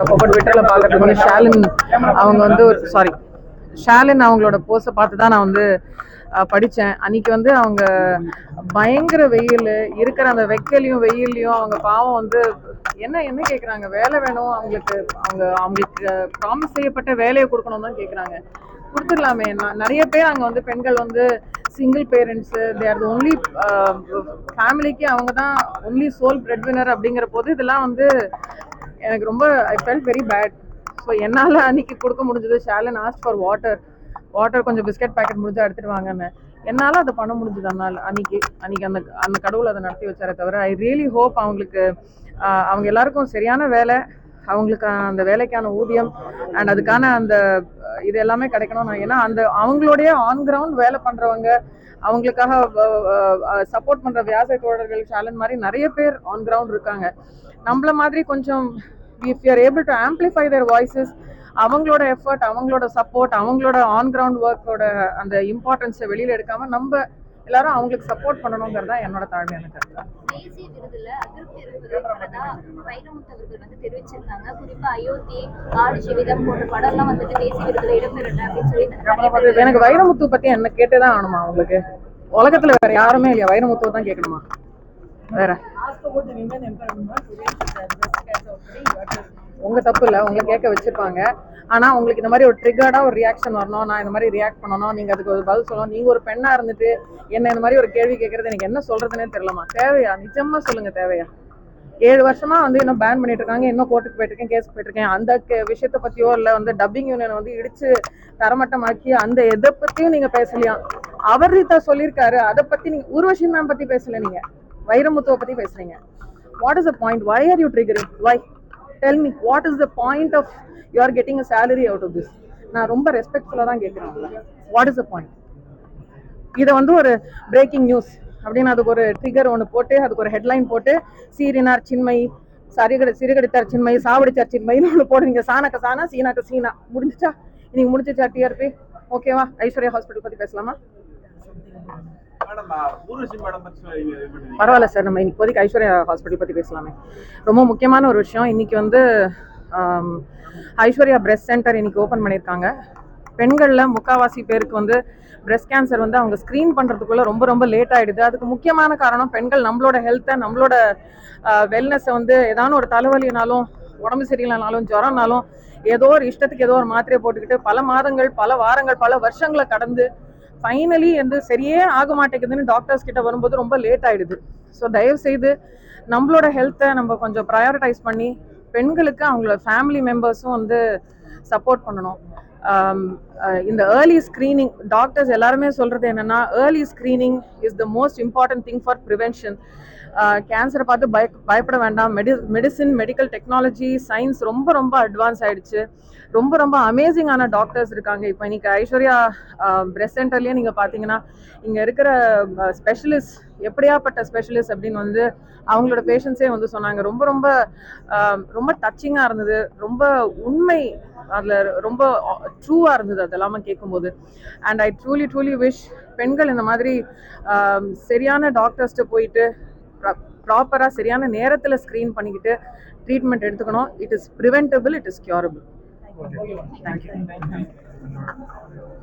But விட்டரில் பார்க்கறதுக்கு வந்து ஷாலின் அவங்க வந்து ஷாலின் அவங்களோட போஸை பார்த்து தான் நான் வந்து படித்தேன். அன்னைக்கு வந்து அவங்க பயங்கர வெயில் இருக்கிற அந்த வெயில்லையும் அவங்க பாவம் வந்து என்ன கேட்குறாங்க, வேலை வேணும் அவங்களுக்கு, அவங்களுக்கு ப்ராமிஸ் செய்யப்பட்ட வேலையை கொடுக்கணும் தான் கேட்குறாங்க. கொடுத்துடலாமே. நிறைய பேர் அங்கே வந்து பெண்கள் வந்து single parents, they are the only ஃபேமிலிக்கு அவங்க தான் ஒன்லி சோல் பிரெட் வினர் அப்படிங்கிற போது இதெல்லாம் வந்து எனக்கு ரொம்ப I felt very bad. So என்னால் அன்றைக்கி கொடுக்க முடிஞ்சது. ஷாலின் ஆஸ்க் ஃபார் வாட்டர் கொஞ்சம் பிஸ்கட் பேக்கெட் முடிஞ்சால் எடுத்துகிட்டு வாங்கன்னு. என்னால் அதை பண்ண முடிஞ்சது. அதனால் அன்றைக்கி அந்த கடவுள் அதை நடத்தி வச்சாரே தவிர ஐ ரியலி ஹோப் அவங்களுக்கு அவங்க எல்லாருக்கும் சரியான வேலை, அவங்களுக்கு அந்த வேலைக்கான ஊதியம் அண்ட் அதுக்கான அந்த இது எல்லாமே கிடைக்கணும். ஏன்னா அந்த அவங்களுடைய ஆன் கிரவுண்ட் வேலை பண்ணுறவங்க, அவங்களுக்காக சப்போர்ட் பண்ணுற வியாச தோழர்கள் ஷாலின் மாதிரி நிறைய பேர் ஆன் கிரவுண்ட் இருக்காங்க. நம்மள மாதிரி கொஞ்சம் if you are able to amplify there voices, அவங்களோட எஃபர்ட், அவங்களோட சப்போர்ட், அவங்களோட ஆன் கிரவுண்ட் ஒர்க்கோட அந்த இம்பார்ட்டன்ஸை வெளியில் எடுக்காம நம்ம எல்லாரும் அவங்களுக்கு சப்போர்ட் பண்ணணுங்கிறதா என்னோட தாழ்மையான கருத்து. தேசிய விருதுல அதிருப்தி இருப்பதா வைரமுத்து அவர்கள் வந்து தெரிவிச்சிருக்காங்க. குறிப்பா அயோத்தி, ஆடு ஜீவிதம் போன்ற படம்லாம் வந்துட்டு தேசிய விருதுல இடம்பெறல அப்படின்னு சொல்லி. எனக்கு வைரமுத்து பத்தி என்ன கேட்டுதான் ஆகணுமா? உங்களுக்கு உலகத்துல வேற யாருமே இல்லையா? வைரமுத்துவை தான் கேட்கணுமா? வேற உங்க தப்பு இல்லை, உங்களை கேட்க வச்சிருப்பாங்க. ஆனா உங்களுக்கு இந்த மாதிரி ஒரு ட்ரிகர்டா ஒரு ரியாக்ஷன் வரணும், நான் இந்த மாதிரி ரியாக்ட் பண்ணணும், நீங்க அதுக்கு ஒரு பதில் சொல்லணும். நீங்க ஒரு பெண்ணா இருந்துட்டு என்ன இந்த மாதிரி ஒரு கேள்வி கேட்கறது எனக்கு என்ன சொல்றதுன்னே தெரியலமா. தேவையா? நிஜமா சொல்லுங்க, தேவையா? 7 வருஷமா வந்து இன்னும் பேன் பண்ணிட்டு இருக்காங்க, இன்னும் கோர்ட்டுக்கு போயிட்டு இருக்கேன், கேஸ் போயிட்டு இருக்கேன். அந்த விஷயத்த பத்தியோ இல்ல வந்து டப்பிங் யூனியன் வந்து இடிச்சு தரமட்டமாக்கி அந்த எதை பத்தியும் நீங்க பேசலையா? அவர் சொல்லியிருக்காரு, அதை பத்தி நீங்க ஊர்வஷி மேம் பத்தி பேசல, நீங்க வைரமுத்துவை பத்தி பேசுறீங்க. What is the point? Why are you triggering? Why? Tell me, what is the point of you are getting a salary out of this? நான் ரொம்ப ரெஸ்பெக்ட்ஃபுல்லா தான் கேட்கிறேன். What is the point? இதை வந்து ஒரு பிரேக்கிங் நியூஸ் அப்படின்னு அதுக்கு ஒரு ட்ரிகர் ஒன்று போட்டு அதுக்கு ஒரு ஹெட்லைன் போட்டு சீரினார் சின்மயி, சிறுகடித்தார் சின்மயி, சாவடிச்சார் சின்மயின்னு ஒன்று போடுறீங்க. சாணக்க சாணா, சீனாக்க சீனா. முடிஞ்சிச்சா? இன்னைக்கு முடிஞ்சிச்சா டிஆர்பி? ஓகேவா? ஐஸ்வர்யா ஹாஸ்பிட்டல் பத்தி பேசலாமா? பரவாயில்ல சார், நம்ம இப்போதைக்கு ஐஸ்வர்யா ஹாஸ்பிட்டல் பத்தி பேசலாமே. ரொம்ப முக்கியமான ஒரு விஷயம். இன்னைக்கு வந்து ஐஸ்வர்யா பிரெஸ்ட் சென்டர் இன்னைக்கு ஓப்பன் பண்ணியிருக்காங்க. பெண்களில் முக்கால்வாசி பேருக்கு வந்து பிரெஸ்ட் கேன்சர் வந்து அவங்க ஸ்க்ரீன் பண்ணுறதுக்குள்ள ரொம்ப ரொம்ப லேட் ஆகிடுது. அதுக்கு முக்கியமான காரணம் பெண்கள் நம்மளோட ஹெல்த்தை, நம்மளோட வெல்னஸை வந்து ஏதான ஒரு தலைவலினாலும், உடம்பு சரியில்லைனாலும், ஜுரம்னாலும் ஏதோ ஒரு இஷ்டத்துக்கு ஏதோ ஒரு மாத்திரையை போட்டுக்கிட்டு பல மாதங்கள், பல வாரங்கள், பல வருஷங்களை கடந்து ஃபைனலி வந்து சரியே ஆக மாட்டேங்குதுன்னு டாக்டர்ஸ் கிட்ட வரும்போது ரொம்ப லேட் ஆகிடுது. ஸோ தயவு செய்து நம்மளோட ஹெல்த்தை நம்ம கொஞ்சம் ப்ரையாரிட்டைஸ் பண்ணி பெண்களுக்கு அவங்களோட ஃபேமிலி மெம்பர்ஸும் வந்து சப்போர்ட் பண்ணணும். இந்த ஏர்லி ஸ்க்ரீனிங், டாக்டர்ஸ் எல்லாருமே சொல்கிறது என்னென்னா, early screening is the most important thing for prevention. கேன்சரை பார்த்து பயப்பட வேண்டாம். மெடிசின், மெடிக்கல் டெக்னாலஜி, சயின்ஸ் ரொம்ப ரொம்ப அட்வான்ஸ் ஆகிடுச்சு. ரொம்ப ரொம்ப அமேசிங்கான டாக்டர்ஸ் இருக்காங்க. இப்போ இன்னைக்கு ஐஸ்வர்யா பிரெஸ்ட் சென்டர்லேயே நீங்கள் பார்த்தீங்கன்னா இங்கே இருக்கிற ஸ்பெஷலிஸ்ட் எப்படியாப்பட்ட ஸ்பெஷலிஸ்ட் அப்படின்னு வந்து அவங்களோட பேஷண்ட்ஸே வந்து சொன்னாங்க. ரொம்ப ரொம்ப ரொம்ப டச்சிங்காக இருந்தது. ரொம்ப உண்மை, அதில் ரொம்ப ட்ரூவாக இருந்தது அதெல்லாமே கேட்கும்போது. அண்ட் ஐ ட்ரூலி விஷ் பெண்கள் இந்த மாதிரி சரியான டாக்டர்ஸ்ட்டு போயிட்டு ப்ராப்பராக சரியான நேரத்தில் ஸ்க்ரீன் பண்ணிக்கிட்டு ட்ரீட்மெண்ட் எடுத்துக்கணும். It is preventable, it is curable. Thank you.